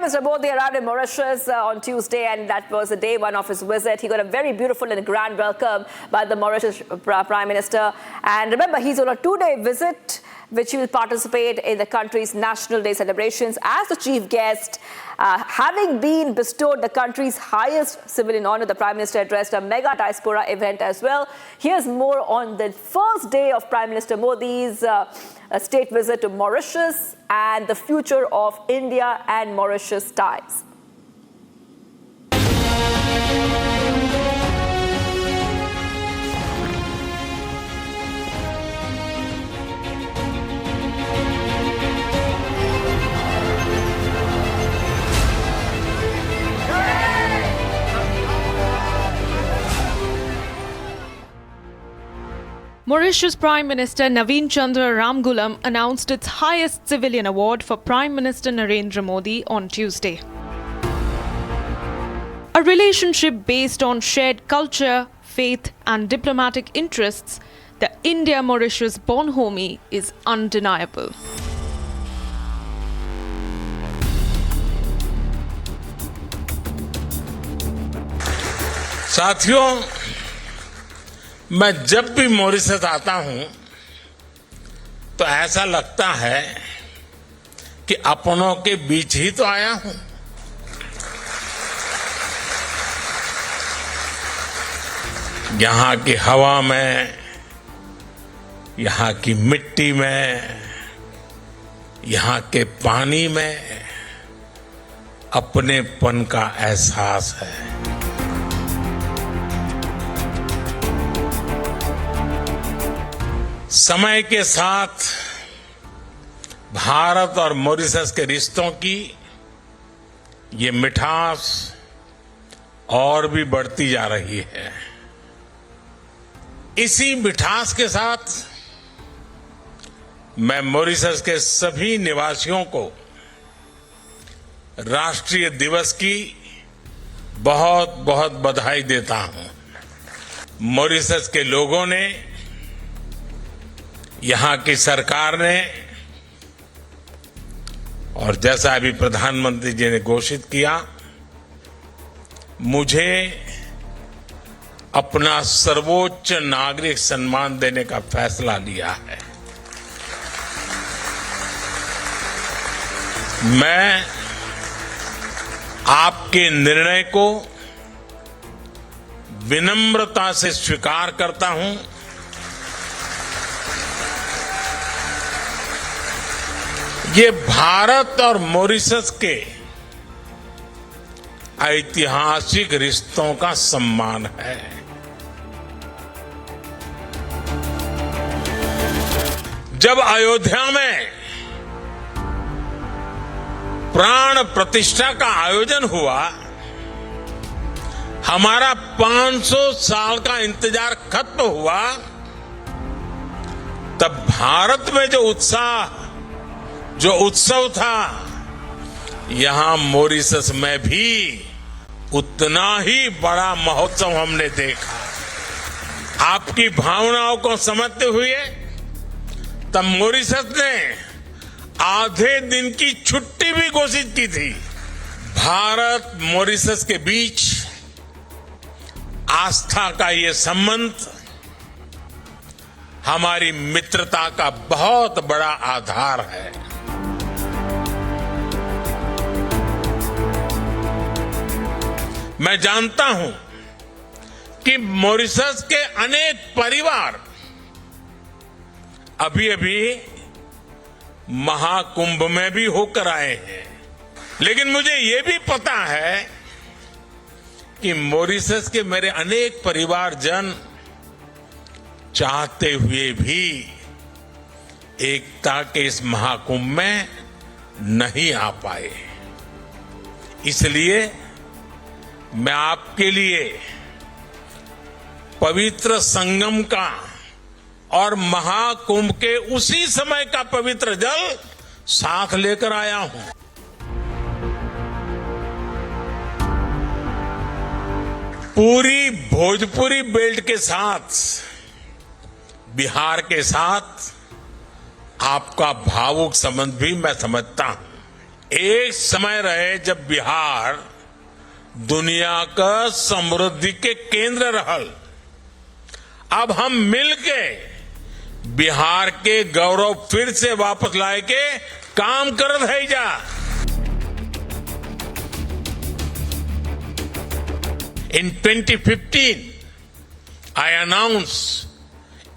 Prime Minister Modi arrived in Mauritius on Tuesday, and that was the day one of his visit. He got a very beautiful and grand welcome by the Mauritius Prime Minister. And remember, he's on a two-day visit, which he will participate in the country's National Day celebrations as the chief guest. Having been bestowed the country's highest civilian honor, the Prime Minister addressed a mega diaspora event as well. Here's more on the first day of Prime Minister Modi's state visit to Mauritius and the future of India and Mauritius ties. Mauritius Prime Minister Naveen Chandra Ramgoolam announced its highest civilian award for Prime Minister Narendra Modi on Tuesday. A relationship based on shared culture, faith and diplomatic interests, the India-Mauritius bonhomie is undeniable. साथियों, मैं जब भी Mauritius आता हूं तो ऐसा लगता है कि अपनों के बीच ही तो आया हूं। यहां की हवा में, यहां की मिट्टी में, यहां के पानी में अपनेपन का एहसास है। समय के साथ भारत और मॉरिशस के रिश्तों की ये मिठास और भी बढ़ती जा रही है। इसी मिठास के साथ मैं मॉरिशस के सभी निवासियों को राष्ट्रीय दिवस की बहुत बहुत बधाई देता हूं। मॉरिशस के लोगों ने, यहां की सरकार ने और जैसा अभी प्रधानमंत्री जी ने घोषित किया, मुझे अपना सर्वोच्च नागरिक सम्मान देने का फैसला लिया है। मैं आपके निर्णय को विनम्रता से स्वीकार करता हूं। ये भारत और मॉरिशस के ऐतिहासिक रिश्तों का सम्मान है। जब अयोध्या में प्राण प्रतिष्ठा का आयोजन हुआ, हमारा 500 साल का इंतजार खत्म हुआ, तब भारत में जो उत्सव था, यहां मॉरिशस में भी उतना ही बड़ा महोत्सव हमने देखा। आपकी भावनाओं को समझते हुए तब मॉरिशस ने आधे दिन की छुट्टी भी घोषित की थी। भारत मॉरिशस के बीच आस्था का ये संबंध हमारी मित्रता का बहुत बड़ा आधार है। मैं जानता हूं कि मॉरिशस के अनेक परिवार अभी महाकुंभ में भी होकर आए हैं, लेकिन मुझे यह भी पता है कि मॉरिशस के मेरे अनेक परिवारजन चाहते हुए भी एकता के इस महाकुंभ में नहीं आ पाए। इसलिए मैं आपके लिए पवित्र संगम का और महाकुंभ के उसी समय का पवित्र जल साथ लेकर आया हूं। पूरी भोजपुरी बेल्ट के साथ, बिहार के साथ आपका भावुक संबंध भी मैं समझता हूं। एक समय रहे जब बिहार दुनिया का समृद्धि के केंद्र रहल। अब हम मिलके बिहार के गौरव फिर से वापस लाए के काम करत है जा। In 2015, I announced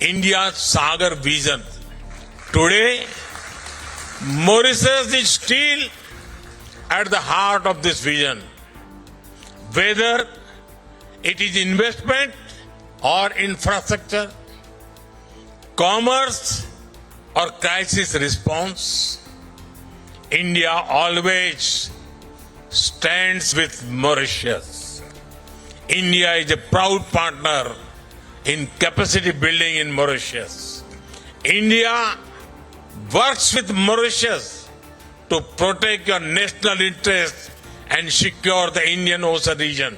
India's Sagar vision. Today, Mauritius is still at the heart of this vision. Whether it is investment or infrastructure, commerce or crisis response, India always stands with Mauritius. India is a proud partner in capacity building in Mauritius. India works with Mauritius to protect your national interests and secure the Indian Ocean region.